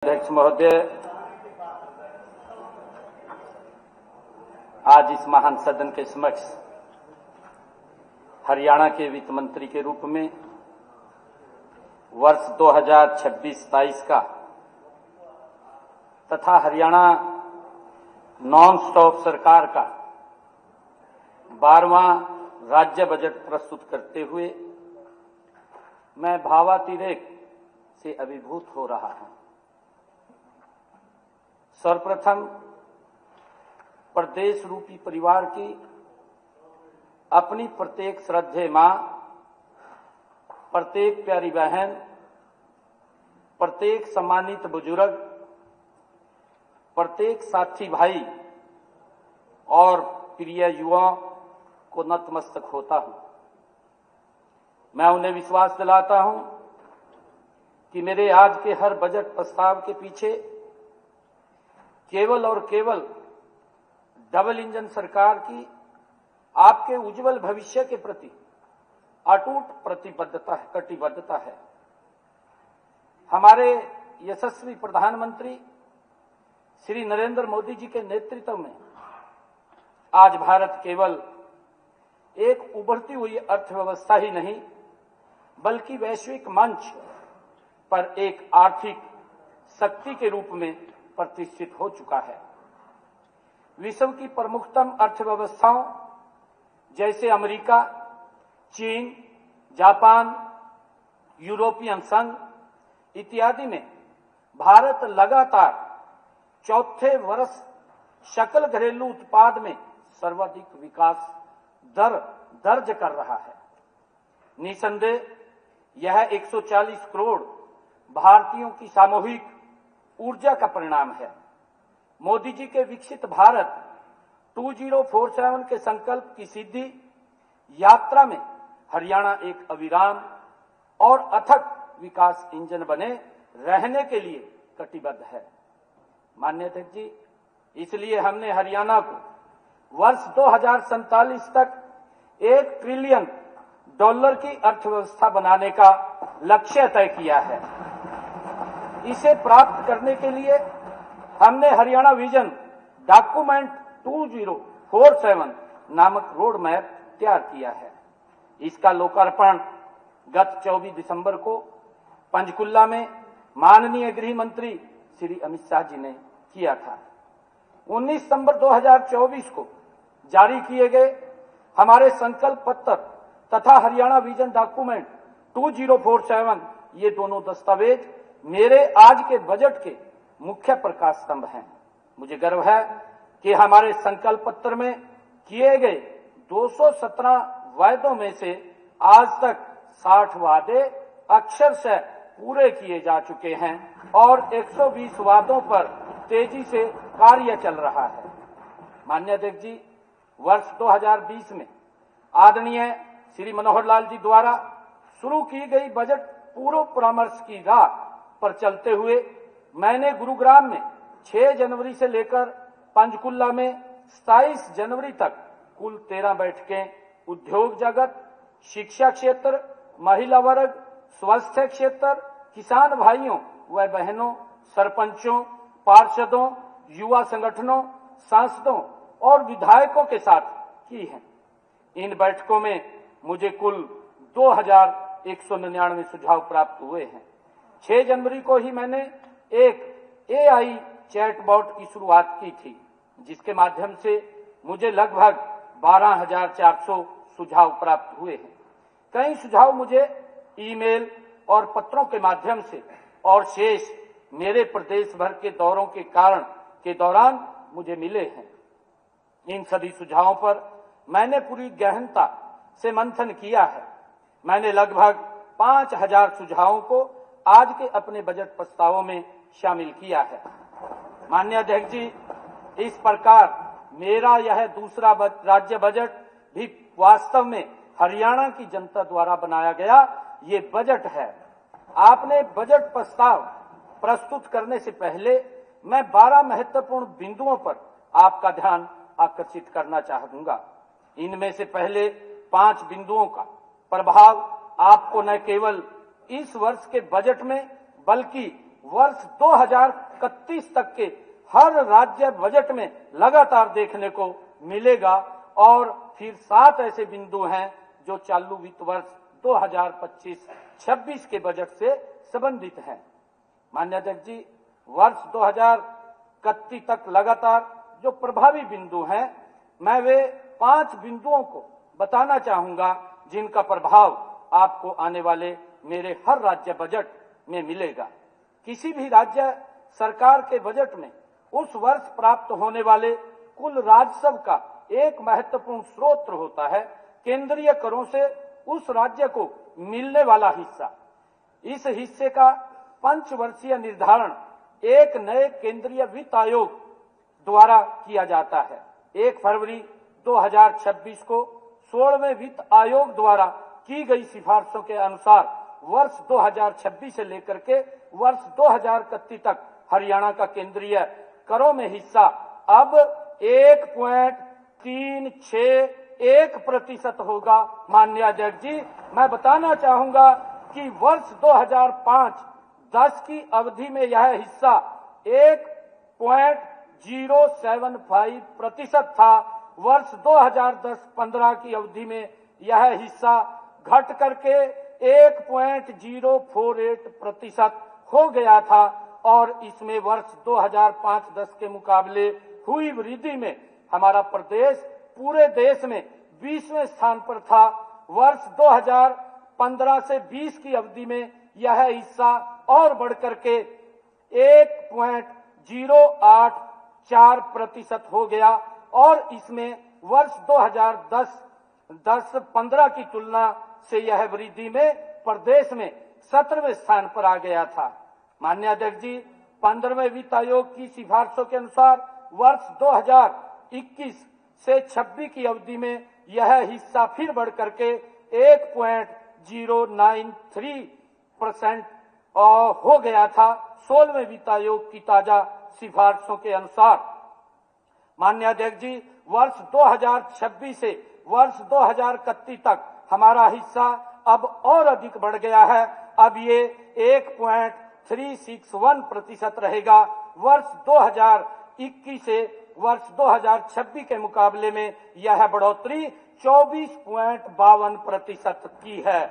अध्यक्ष महोदय, आज इस महान सदन के समक्ष हरियाणा के वित्त मंत्री के रूप में वर्ष 2026-27 का तथा हरियाणा नॉन स्टॉप सरकार का 12वां राज्य बजट प्रस्तुत करते हुए मैं भावातिरेक से अभिभूत हो रहा हूं। सर्वप्रथम प्रदेश रूपी परिवार की अपनी प्रत्येक श्रद्धेय मां, प्रत्येक प्यारी बहन, प्रत्येक सम्मानित बुजुर्ग, प्रत्येक साथी भाई और प्रिय युवाओं को नतमस्तक होता हूं। मैं उन्हें विश्वास दिलाता हूं कि मेरे आज के हर बजट प्रस्ताव के पीछे केवल और केवल डबल इंजन सरकार की आपके उज्जवल भविष्य के प्रति अटूट कटिबद्धता है। हमारे यशस्वी प्रधानमंत्री श्री नरेंद्र मोदी जी के नेतृत्व में आज भारत केवल एक उभरती हुई अर्थव्यवस्था ही नहीं बल्कि वैश्विक मंच पर एक आर्थिक शक्ति के रूप में प्रतिष्ठित हो चुका है। विश्व की प्रमुखतम अर्थव्यवस्थाओं जैसे अमेरिका, चीन, जापान, यूरोपियन संघ इत्यादि में भारत लगातार चौथे वर्ष सकल घरेलू उत्पाद में सर्वाधिक विकास दर दर्ज कर रहा है। निसंदेह यह 140 करोड़ भारतीयों की सामूहिक ऊर्जा का परिणाम है। मोदी जी के विकसित भारत 2047 के संकल्प की सिद्धि यात्रा में हरियाणा एक अविराम और अथक विकास इंजन बने रहने के लिए कटिबद्ध है। माननीय अध्यक्ष जी, इसलिए हमने हरियाणा को वर्ष 2047 तक $1 ट्रिलियन की अर्थव्यवस्था बनाने का लक्ष्य तय किया है। इसे प्राप्त करने के लिए हमने हरियाणा विजन डॉक्यूमेंट 2047 नामक रोड मैप तैयार किया है। इसका लोकार्पण गत 24 दिसंबर को पंचकुला में माननीय गृह मंत्री श्री अमित शाह जी ने किया था। 19 सितंबर 2024 को जारी किए गए हमारे संकल्प पत्र तथा हरियाणा विजन डॉक्यूमेंट 2047 ये दोनों दस्तावेज मेरे आज के बजट के मुख्य प्रकाश स्तंभ हैं। मुझे गर्व है कि हमारे संकल्प पत्र में किए गए 217 वायदों में से आज तक 60 वादे अक्षरशः पूरे किए जा चुके हैं और 120 वादों पर तेजी से कार्य चल रहा है। माननीय अध्यक्ष जी, वर्ष 2020 में आदरणीय श्री मनोहर लाल जी द्वारा शुरू की गई बजट पूर्व परामर्श की राह पर चलते हुए मैंने गुरुग्राम में 6 जनवरी से लेकर पंचकुला में 27 जनवरी तक कुल 13 बैठकें उद्योग जगत, शिक्षा क्षेत्र, महिला वर्ग, स्वास्थ्य क्षेत्र, किसान भाइयों व बहनों, सरपंचों, पार्षदों, युवा संगठनों, सांसदों और विधायकों के साथ की हैं। इन बैठकों में मुझे कुल 2199 सुझाव प्राप्त हुए हैं। 6 जनवरी को ही मैंने एक AI चैटबॉट की शुरुआत की थी, जिसके माध्यम से मुझे लगभग 12,400 सुझाव प्राप्त हुए हैं। कई सुझाव मुझे ईमेल और पत्रों के माध्यम से और शेष मेरे प्रदेश भर के दौरों के दौरान मुझे मिले हैं। इन सभी सुझावों पर मैंने पूरी गहनता से मंथन किया है। मैंने लगभग 5,000 सुझावों को आज के अपने बजट प्रस्तावों में शामिल किया है। माननीय अध्यक्ष जी, इस प्रकार मेरा यह दूसरा राज्य बजट भी वास्तव में हरियाणा की जनता द्वारा बनाया गया ये बजट है। आपने बजट प्रस्ताव प्रस्तुत करने से पहले मैं 12 महत्वपूर्ण बिंदुओं पर आपका ध्यान आकर्षित करना चाहूंगा। इनमें से पहले 5 बिंदुओं का प्रभाव आपको न केवल इस वर्ष के बजट में बल्कि वर्ष 2031 तक के हर राज्य बजट में लगातार देखने को मिलेगा। और फिर 7 ऐसे बिंदु हैं जो चालू वित्त वर्ष 2025-26 के बजट से संबंधित हैं। माननीय अध्यक्ष जी, वर्ष 2031 तक लगातार जो प्रभावी बिंदु हैं, मैं वे 5 बिंदुओं को बताना चाहूंगा जिनका प्रभाव आपको आने वाले मेरे हर राज्य बजट में मिलेगा। किसी भी राज्य सरकार के बजट में उस वर्ष प्राप्त होने वाले कुल राजस्व का एक महत्वपूर्ण स्रोत होता है केंद्रीय करों से उस राज्य को मिलने वाला हिस्सा। इस हिस्से का पंचवर्षीय निर्धारण एक नए केंद्रीय वित्त आयोग द्वारा किया जाता है। 1 फरवरी 2026 को 16वें वित्त आयोग द्वारा की गई सिफारिशों के अनुसार वर्ष 2026 से लेकर के वर्ष 2031 तक हरियाणा का केंद्रीय करों में हिस्सा अब 1.361% होगा। माननीय अध्यक्ष जी, मैं बताना चाहूंगा कि वर्ष 2005-10 की अवधि में यह हिस्सा 1.075% था। वर्ष 2010-15 की अवधि में यह हिस्सा घट करके 1.048% हो गया था और इसमें वर्ष 2005-10 के मुकाबले हुई वृद्धि में हमारा प्रदेश पूरे देश में 20वें स्थान पर था। वर्ष 2015 से 20 की अवधि में यह हिस्सा और बढ़ करके 1.084% हो गया और इसमें वर्ष 2010-15 की तुलना से यह वृद्धि में प्रदेश में 17वें स्थान पर आ गया था। माननीय अध्यक्ष जी, 15वें वित्त आयोग की सिफारिशों के अनुसार वर्ष 2021 से 26 की अवधि में यह हिस्सा फिर बढ़ करके 1.093% हो गया था 16वें वित्त आयोग की ताजा सिफारिशों के अनुसार। माननीय अध्यक्ष जी, वर्ष 2026 से वर्ष 2031 तक हमारा हिस्सा अब और अधिक बढ़ गया है। अब ये 1.361% रहेगा। वर्ष 2021 से वर्ष 2026 के मुकाबले में यह बढ़ोतरी 24.52% की है।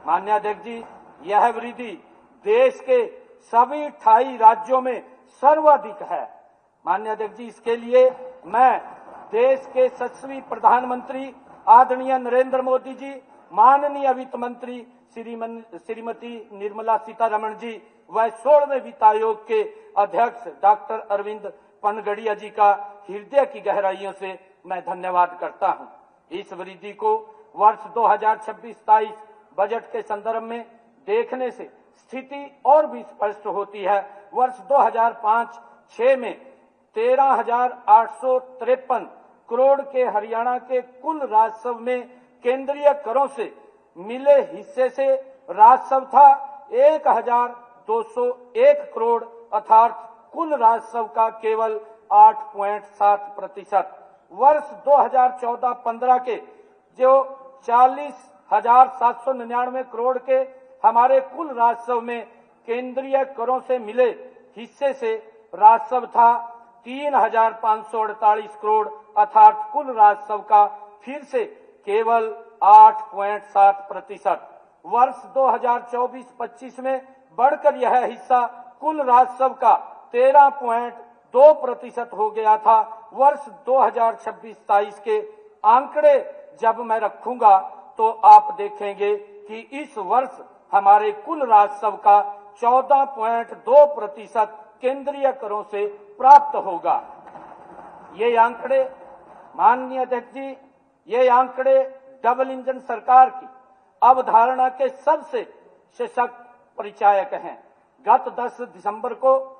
माननीय अध्यक्ष जी, यह वृद्धि देश के सभी 28 राज्यों में सर्वाधिक है। माननीय अध्यक्ष जी, इसके लिए मैं देश के यशस्वी प्रधानमंत्री आदरणीय नरेंद्र मोदी जी, माननीय वित्त मंत्री श्रीमती निर्मला सीतारमण जी व 16वें वित्त आयोग के अध्यक्ष डॉक्टर अरविंद पनगड़िया जी का हृदय की गहराइयों से मैं धन्यवाद करता हूं। इस वृद्धि को वर्ष 2026-27 बजट के संदर्भ में देखने से स्थिति और भी स्पष्ट होती है। वर्ष 2005-6 में 13,853 करोड़ के हरियाणा के कुल राजस्व में केंद्रीय करों से मिले हिस्से से राजस्व था 1,201 करोड़ अर्थात कुल राजस्व का केवल 8.7%। वर्ष 2014-15 के जो 40,799 करोड़ के हमारे कुल राजस्व में केंद्रीय करों से मिले हिस्से से राजस्व था 3,548 करोड़ अर्थात कुल राजस्व का फिर से केवल 8.7%। वर्ष 2024-25 में बढ़कर यह हिस्सा कुल राजस्व का 13.2% हो गया था। वर्ष 2026-27 के आंकड़े जब मैं रखूंगा तो आप देखेंगे कि इस वर्ष हमारे कुल राजस्व का 14.2% केंद्रीय करों से प्राप्त होगा। ये आंकड़े माननीय अध्यक्ष जी, ये आंकड़े डबल इंजन सरकार की अवधारणा के सबसे सशक्त परिचायक हैं। गत 10 दिसंबर को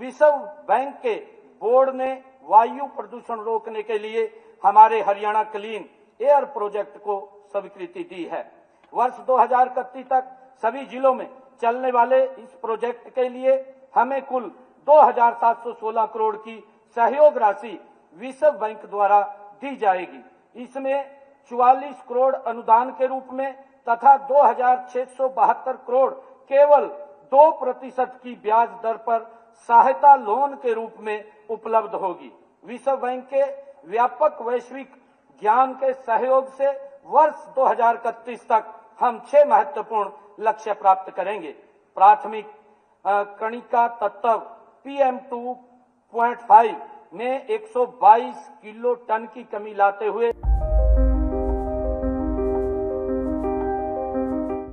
विश्व बैंक के बोर्ड ने वायु प्रदूषण रोकने के लिए हमारे हरियाणा क्लीन एयर प्रोजेक्ट को स्वीकृति दी है। वर्ष 2031 तक सभी जिलों में चलने वाले इस प्रोजेक्ट के लिए हमें कुल 2,716 करोड़ की सहयोग राशि विश्व बैंक द्वारा दी जाएगी। इसमें 44 करोड़ अनुदान के रूप में तथा 2,672 करोड़ केवल 2% की ब्याज दर पर सहायता लोन के रूप में उपलब्ध होगी। विश्व बैंक के व्यापक वैश्विक ज्ञान के सहयोग से वर्ष 2031 तक हम 6 महत्वपूर्ण लक्ष्य प्राप्त करेंगे। प्राथमिक कणिका तत्व PM 2.5 में 122 किलो टन की कमी लाते हुए